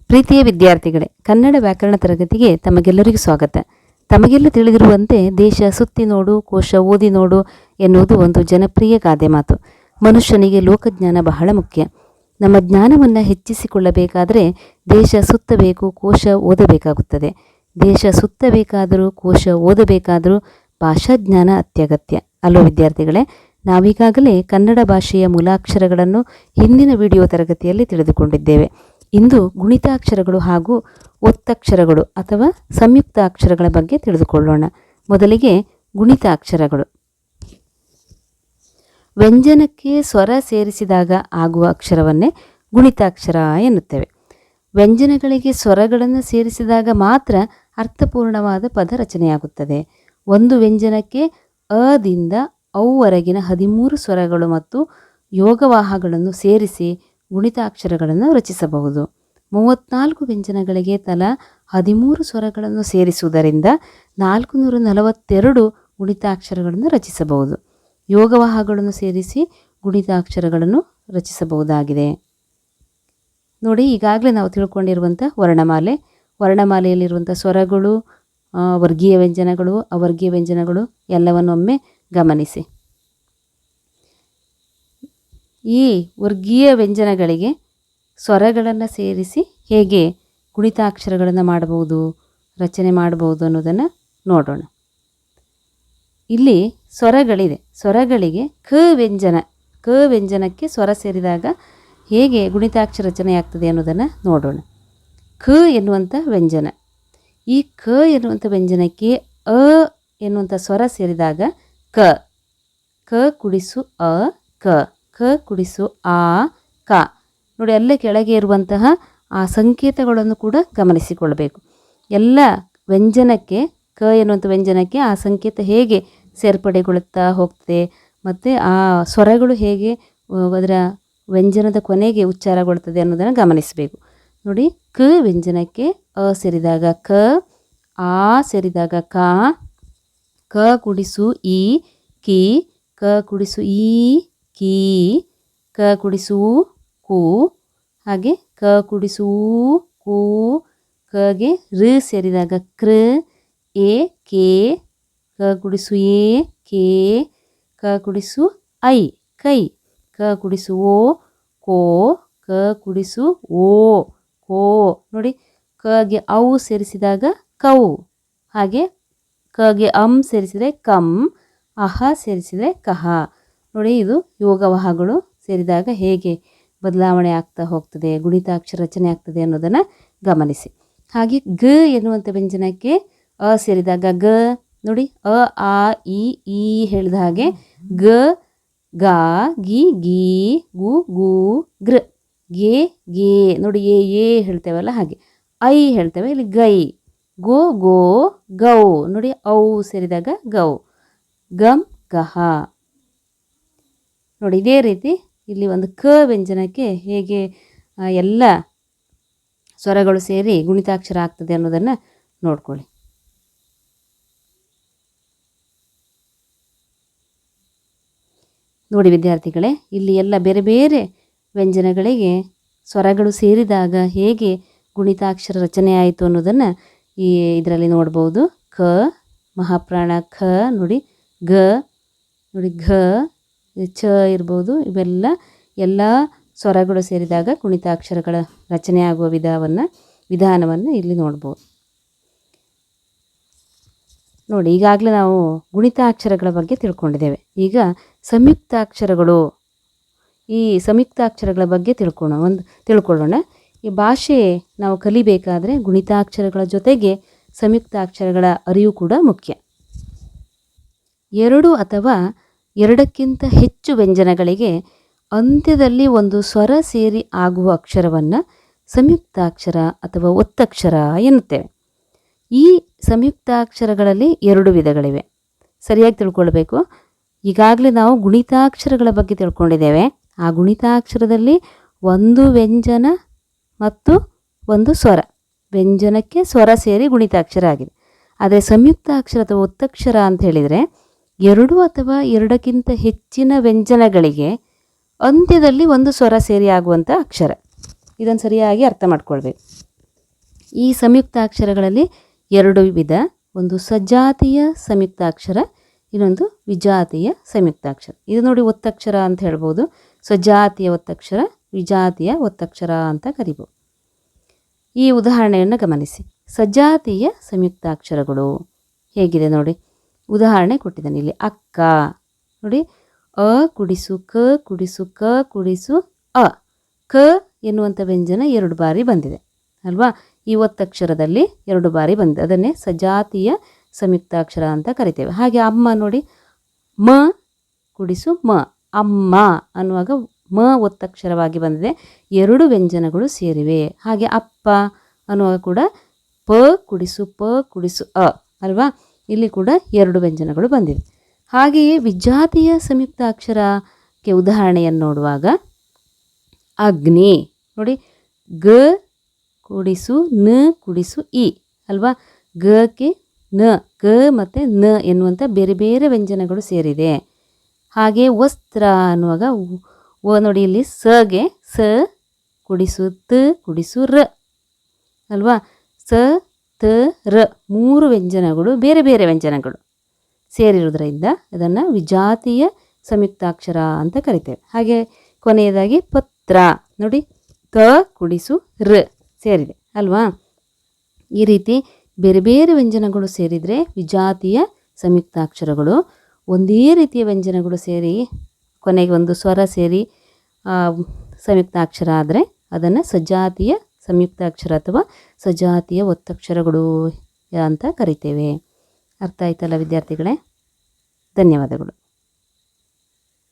ಪ್ರೀತಿಯ ವಿದ್ಯಾರ್ಥಿಗಳೇ, ಕನ್ನಡ ವ್ಯಾಕರಣ ತರಗತಿಗೆ ತಮಗೆಲ್ಲರಿಗೂ ಸ್ವಾಗತ. ತಮಗೆಲ್ಲ ತಿಳಿದಿರುವಂತೆ ದೇಶ ಸುತ್ತಿ ನೋಡು, ಕೋಶ ಓದಿ ನೋಡು ಎನ್ನುವುದು ಒಂದು ಜನಪ್ರಿಯ ಗಾದೆ ಮಾತು. ಮನುಷ್ಯನಿಗೆ ಲೋಕಜ್ಞಾನ ಬಹಳ ಮುಖ್ಯ. ನಮ್ಮ ಜ್ಞಾನವನ್ನು ಹೆಚ್ಚಿಸಿಕೊಳ್ಳಬೇಕಾದರೆ ದೇಶ ಸುತ್ತಬೇಕು, ಕೋಶ ಓದಬೇಕಾಗುತ್ತದೆ. ದೇಶ ಸುತ್ತಬೇಕಾದರೂ ಕೋಶ ಓದಬೇಕಾದರೂ ಭಾಷಾಜ್ಞಾನ ಅತ್ಯಗತ್ಯ ಅಲ್ಲೋ ವಿದ್ಯಾರ್ಥಿಗಳೇ. ನಾವೀಗಾಗಲೇ ಕನ್ನಡ ಭಾಷೆಯ ಮೂಲಾಕ್ಷರಗಳನ್ನು ಹಿಂದಿನ ವಿಡಿಯೋ ತರಗತಿಯಲ್ಲಿ ತಿಳಿದುಕೊಂಡಿದ್ದೇವೆ. ಇಂದು ಗುಣಿತಾಕ್ಷರಗಳು ಹಾಗೂ ಒತ್ತಕ್ಷರಗಳು ಅಥವಾ ಸಂಯುಕ್ತ ಅಕ್ಷರಗಳ ಬಗ್ಗೆ ತಿಳಿದುಕೊಳ್ಳೋಣ. ಮೊದಲಿಗೆ ಗುಣಿತಾಕ್ಷರಗಳು. ವ್ಯಂಜನಕ್ಕೆ ಸ್ವರ ಸೇರಿಸಿದಾಗ ಆಗುವ ಅಕ್ಷರವನ್ನೇ ಗುಣಿತಾಕ್ಷರ ಎನ್ನುತ್ತೇವೆ. ವ್ಯಂಜನಗಳಿಗೆ ಸ್ವರಗಳನ್ನು ಸೇರಿಸಿದಾಗ ಮಾತ್ರ ಅರ್ಥಪೂರ್ಣವಾದ ಪದ ರಚನೆಯಾಗುತ್ತದೆ. ಒಂದು ವ್ಯಂಜನಕ್ಕೆ ಅದಿಂದ ಔವರೆಗಿನ 13 ಸ್ವರಗಳು ಮತ್ತು ಯೋಗವಾಹಗಳನ್ನು ಸೇರಿಸಿ ಗುಣಿತಾಕ್ಷರಗಳನ್ನು ರಚಿಸಬಹುದು. 34 ವ್ಯಂಜನಗಳಿಗೆ ತಲಾ 13 ಸ್ವರಗಳನ್ನು ಸೇರಿಸುವುದರಿಂದ 442 ಗುಣಿತಾಕ್ಷರಗಳನ್ನು ರಚಿಸಬಹುದು. ಯೋಗವಾಹಗಳನ್ನು ಸೇರಿಸಿ ಗುಣಿತಾಕ್ಷರಗಳನ್ನು ರಚಿಸಬಹುದಾಗಿದೆ. ನೋಡಿ, ಈಗಾಗಲೇ ನಾವು ತಿಳ್ಕೊಂಡಿರುವಂಥ ವರ್ಣಮಾಲೆ, ವರ್ಣಮಾಲೆಯಲ್ಲಿರುವಂಥ ಸ್ವರಗಳು, ವರ್ಗೀಯ ವ್ಯಂಜನಗಳು, ಅವರ್ಗೀಯ ವ್ಯಂಜನಗಳು ಎಲ್ಲವನ್ನೊಮ್ಮೆ ಗಮನಿಸಿ. ಈ ವರ್ಗೀಯ ವ್ಯಂಜನಗಳಿಗೆ ಸ್ವರಗಳನ್ನು ಸೇರಿಸಿ ಹೇಗೆ ಗುಣಿತಾಕ್ಷರಗಳನ್ನು ಮಾಡಬಹುದು, ರಚನೆ ಮಾಡಬಹುದು ಅನ್ನೋದನ್ನು ನೋಡೋಣ. ಇಲ್ಲಿ ಸ್ವರಗಳಿದೆ. ಸ್ವರಗಳಿಗೆ ಕ ವ್ಯಂಜನಕ್ಕೆ ಸ್ವರ ಸೇರಿದಾಗ ಹೇಗೆ ಗುಣಿತಾಕ್ಷರ ರಚನೆಯಾಗ್ತದೆ ಅನ್ನೋದನ್ನು ನೋಡೋಣ. ಕ ಎನ್ನುವಂಥ ವ್ಯಂಜನ, ಈ ಕ ಎನ್ನುವಂಥ ವ್ಯಂಜನಕ್ಕೆ ಅ ಎನ್ನುವಂಥ ಸ್ವರ ಸೇರಿದಾಗ ಕ ಕುಡಿಸು ಅ ಕ ಕುಡಿಸು ಆ ಕ. ನೋಡಿ, ಅಲ್ಲೇ ಕೆಳಗೆ ಇರುವಂತಹ ಆ ಸಂಕೇತಗಳನ್ನು ಕೂಡ ಗಮನಿಸಿಕೊಳ್ಬೇಕು. ಎಲ್ಲ ವ್ಯಂಜನಕ್ಕೆ ಕ ಎನ್ನುವಂಥ ವ್ಯಂಜನಕ್ಕೆ ಆ ಸಂಕೇತ ಹೇಗೆ ಸೇರ್ಪಡೆಗೊಳ್ಳುತ್ತಾ ಹೋಗ್ತದೆ ಮತ್ತು ಆ ಸ್ವರಗಳು ಹೇಗೆ ಅದರ ವ್ಯಂಜನದ ಕೊನೆಗೆ ಉಚ್ಚಾರಗೊಳ್ತದೆ ಅನ್ನೋದನ್ನು ಗಮನಿಸಬೇಕು. ನೋಡಿ, ಕ ವ್ಯಂಜನಕ್ಕೆ ಅ ಸೇರಿದಾಗ ಕ, ಆ ಸೇರಿದಾಗ ಕ ಕುಡಿಸು ಈ ಕಿ, ಕ ಕುಡಿಸು ಈ ಕಿ, ಕ ಕುಡಿಸು ಕು, ಹಾಗೆ ಕ ಕುಡಿಸು ಕು, ಕಗೆ ರ ಸೇರಿದಾಗ ಕೃ, ಎ ಕೆ, ಕ ಕುಡಿಸು ಎ ಕೆ, ಕ ಕುಡಿಸು ಐ ಕೈ, ಕ ಕುಡಿಸು ಓ ಕೋ, ಕ ಕುಡಿಸು ಓ ಕೋ. ನೋಡಿ, ಕಗೆ ಔ ಸೇರಿಸಿದಾಗ ಕೌ, ಹಾಗೆ ಕಗೆ ಸೇರಿಸಿದರೆ ಕಂ, ಅಹ ಸೇರಿಸಿದರೆ ಕಹ. ನೋಡಿ, ಇದು ಯೋಗವಾಹಗಳು ಸೇರಿದಾಗ ಹೇಗೆ ಬದಲಾವಣೆ ಆಗ್ತಾ ಹೋಗ್ತದೆ, ಗುಣಿತಾಕ್ಷರ ರಚನೆ ಆಗ್ತದೆ ಅನ್ನೋದನ್ನು ಗಮನಿಸಿ. ಹಾಗೆ ಗ ಎನ್ನುವಂಥ ವ್ಯಂಜನಕ್ಕೆ ಅ ಸೇರಿದಾಗ ಗ. ನೋಡಿ, ಅ ಆ ಈ ಹೇಳಿದ ಹಾಗೆ ಗ, ಗಾ, ಗಿ ಗಿ, ಗು ಗು, ಗೃ, ಗೆ ಗೆ. ನೋಡಿ, ಎ ಹೇಳ್ತೇವಲ್ಲ ಹಾಗೆ ಐ ಹೇಳ್ತೇವೆ. ಇಲ್ಲಿ ಗೈ, ಗೋ ಗೋ, ಗೌ. ನೋಡಿ, ಔ ಸೇರಿದಾಗ ಗೌ, ಗಂ ಗಹ. ನೋಡಿ, ಇದೇ ರೀತಿ ಇಲ್ಲಿ ಒಂದು ಕ ವ್ಯಂಜನಕ್ಕೆ ಹೇಗೆ ಎಲ್ಲ ಸ್ವರಗಳು ಸೇರಿ ಗುಣಿತಾಕ್ಷರ ಆಗ್ತದೆ ಅನ್ನೋದನ್ನು ನೋಡ್ಕೊಳ್ಳಿ. ನೋಡಿ ವಿದ್ಯಾರ್ಥಿಗಳೇ, ಇಲ್ಲಿ ಎಲ್ಲ ಬೇರೆ ಬೇರೆ ವ್ಯಂಜನಗಳಿಗೆ ಸ್ವರಗಳು ಸೇರಿದಾಗ ಹೇಗೆ ಗುಣಿತಾಕ್ಷರ ರಚನೆ ಆಯಿತು ಅನ್ನೋದನ್ನು ಇದರಲ್ಲಿ ನೋಡ್ಬೋದು. ಕ ಮಹಾಪ್ರಾಣ ಖ, ನೋಡಿ ಗ, ನೋಡಿ ಘ, ಚ ಇರ್ಬೋದು. ಇವೆಲ್ಲ ಎಲ್ಲ ಸ್ವರಗಳು ಸೇರಿದಾಗ ಗುಣಿತಾಕ್ಷರಗಳ ರಚನೆ ಆಗುವ ವಿಧಾನವನ್ನು ಇಲ್ಲಿ ನೋಡ್ಬೋದು. ನೋಡಿ, ಈಗಾಗಲೇ ನಾವು ಗುಣಿತಾಕ್ಷರಗಳ ಬಗ್ಗೆ ತಿಳ್ಕೊಂಡಿದ್ದೇವೆ. ಈಗ ಸಂಯುಕ್ತಾಕ್ಷರಗಳು, ಈ ಸಂಯುಕ್ತಾಕ್ಷರಗಳ ಬಗ್ಗೆ ತಿಳ್ಕೊಳ್ಳೋಣ. ಈ ಭಾಷೆ ನಾವು ಕಲಿಬೇಕಾದರೆ ಗುಣಿತಾಕ್ಷರಗಳ ಜೊತೆಗೆ ಸಂಯುಕ್ತಾಕ್ಷರಗಳ ಅರಿವು ಕೂಡ ಮುಖ್ಯ. 2 ಅಥವಾ 2ಕ್ಕಿಂತ ಹೆಚ್ಚು ವ್ಯಂಜನಗಳಿಗೆ ಅಂತ್ಯದಲ್ಲಿ ಒಂದು ಸ್ವರ ಸೇರಿ ಆಗುವ ಅಕ್ಷರವನ್ನು ಸಂಯುಕ್ತಾಕ್ಷರ ಅಥವಾ ಒತ್ತಕ್ಷರ ಎನ್ನುತ್ತೇವೆ. ಈ ಸಂಯುಕ್ತಾಕ್ಷರಗಳಲ್ಲಿ 2 ವಿಧಗಳಿವೆ, ಸರಿಯಾಗಿ ತಿಳ್ಕೊಳ್ಬೇಕು. ಈಗಾಗಲೇ ನಾವು ಗುಣಿತಾಕ್ಷರಗಳ ಬಗ್ಗೆ ತಿಳ್ಕೊಂಡಿದ್ದೇವೆ. ಆ ಗುಣಿತಾಕ್ಷರದಲ್ಲಿ ಒಂದು ವ್ಯಂಜನ ಮತ್ತು ಒಂದು ಸ್ವರ, ವ್ಯಂಜನಕ್ಕೆ ಸ್ವರ ಸೇರಿ ಗುಣಿತಾಕ್ಷರ ಆಗಿದೆ. ಆದರೆ ಸಂಯುಕ್ತಾಕ್ಷರ ಅಥವಾ ಒತ್ತಕ್ಷರ ಅಂತ ಹೇಳಿದರೆ 2 ಅಥವಾ 2ಕ್ಕಿಂತ ಹೆಚ್ಚಿನ ವ್ಯಂಜನಗಳಿಗೆ ಅಂತ್ಯದಲ್ಲಿ ಒಂದು ಸ್ವರ ಸೇರಿ ಆಗುವಂಥ ಅಕ್ಷರ. ಇದನ್ನು ಸರಿಯಾಗಿ ಅರ್ಥ ಮಾಡ್ಕೊಳ್ಬೇಕು. ಈ ಸಂಯುಕ್ತಾಕ್ಷರಗಳಲ್ಲಿ ಎರಡು ವಿಧ, ಒಂದು ಸಜಾತಿಯ ಸಂಯುಕ್ತಾಕ್ಷರ, ಇನ್ನೊಂದು ವಿಜಾತಿಯ ಸಂಯುಕ್ತಾಕ್ಷರ. ಇದು ನೋಡಿ ಒತ್ತಕ್ಷರ ಅಂತ ಹೇಳ್ಬೋದು. ಸಜಾತಿಯ ಒತ್ತಕ್ಷರ, ವಿಜಾತಿಯ ಒತ್ತಕ್ಷರ ಅಂತ ಕರಿಬೋದು. ಈ ಉದಾಹರಣೆಯನ್ನು ಗಮನಿಸಿ. ಸಜಾತಿಯ ಸಂಯುಕ್ತಾಕ್ಷರಗಳು ಹೇಗಿದೆ ನೋಡಿ. ಉದಾಹರಣೆ ಕೊಟ್ಟಿದ್ದಾನೆ ಇಲ್ಲಿ. ಅಕ್ಕ ನೋಡಿ, ಅ ಕುಡಿಸು ಕ ಕುಡಿಸು ಕ ಕುಡಿಸು ಅ. ಕ ಎನ್ನುವಂಥ ವ್ಯಂಜನ 2 ಬಾರಿ ಬಂದಿದೆ ಅಲ್ವಾ. ಈ ಒತ್ತಕ್ಷರದಲ್ಲಿ 2 ಬಾರಿ ಬಂದಿದೆ, ಅದನ್ನೇ ಸಜಾತಿಯ ಸಂಯುಕ್ತಾಕ್ಷರ ಅಂತ ಕರಿತೇವೆ. ಹಾಗೆ ಅಮ್ಮ ನೋಡಿ, ಮ ಕುಡಿಸು ಮ, ಅಮ್ಮ ಅನ್ನುವಾಗ ಮ ಒತ್ತಕ್ಷರವಾಗಿ ಬಂದಿದೆ, 2 ವ್ಯಂಜನಗಳು ಸೇರಿವೆ. ಹಾಗೆ ಅಪ್ಪ ಅನ್ನುವಾಗ ಕೂಡ ಪ ಕುಡಿಸು ಪ ಕುಡಿಸು ಅ ಅಲ್ವಾ, ಇಲ್ಲಿ ಕೂಡ 2 ವ್ಯಂಜನಗಳು ಬಂದಿವೆ. ಹಾಗೆಯೇ ವಿಜಾತಿಯ ಸಂಯುಕ್ತಾಕ್ಷರಕ್ಕೆ ಉದಾಹರಣೆಯನ್ನು ನೋಡುವಾಗ ಅಗ್ನಿ ನೋಡಿ, ಗ ಕುಡಿಸು ನ ಕುಡಿಸು ಇ ಅಲ್ವಾ. ಗಕ್ಕೆ ನ, ಗ ಮತ್ತು ನ ಎನ್ನುವಂಥ ಬೇರೆ ಬೇರೆ ವ್ಯಂಜನಗಳು ಸೇರಿದೆ. ಹಾಗೆ ವಸ್ತ್ರ ಅನ್ನುವಾಗ ನೋಡಿ, ಇಲ್ಲಿ ಸಗೆ ಸ ಕುಡಿಸು ತ ಕುಡಿಸು ರ ಅಲ್ವಾ. ಸ ತ ರ 3 ವ್ಯಂಜನಗಳು ಬೇರೆ ಬೇರೆ ವ್ಯಂಜನಗಳು ಸೇರಿರೋದ್ರಿಂದ ಇದನ್ನು ವಿಜಾತಿಯ ಸಂಯುಕ್ತಾಕ್ಷರ ಅಂತ ಕರಿತೇವೆ. ಹಾಗೆ ಕೊನೆಯದಾಗಿ ಪತ್ರ ನೋಡಿ, ತ ಕುಡಿಸು ರ ಸೇರಿದೆ ಅಲ್ವಾ. ಈ ರೀತಿ ಬೇರೆ ಬೇರೆ ವ್ಯಂಜನಗಳು ಸೇರಿದರೆ ವಿಜಾತಿಯ ಸಂಯುಕ್ತಾಕ್ಷರಗಳು. ಒಂದೇ ರೀತಿಯ ವ್ಯಂಜನಗಳು ಸೇರಿ ಕೊನೆಗೆ ಒಂದು ಸ್ವರ ಸೇರಿ ಸಂಯುಕ್ತಾಕ್ಷರ ಆದರೆ ಅದನ್ನು ಸಜಾತಿಯ ಸಂಯುಕ್ತಾಕ್ಷರ ಅಥವಾ ಸಜಾತಿಯ ಒತ್ತಕ್ಷರಗಳು ಅಂತ ಕರಿತೇವೆ. ಅರ್ಥ ಆಯ್ತಲ್ಲ ವಿದ್ಯಾರ್ಥಿಗಳೇ? ಧನ್ಯವಾದಗಳು.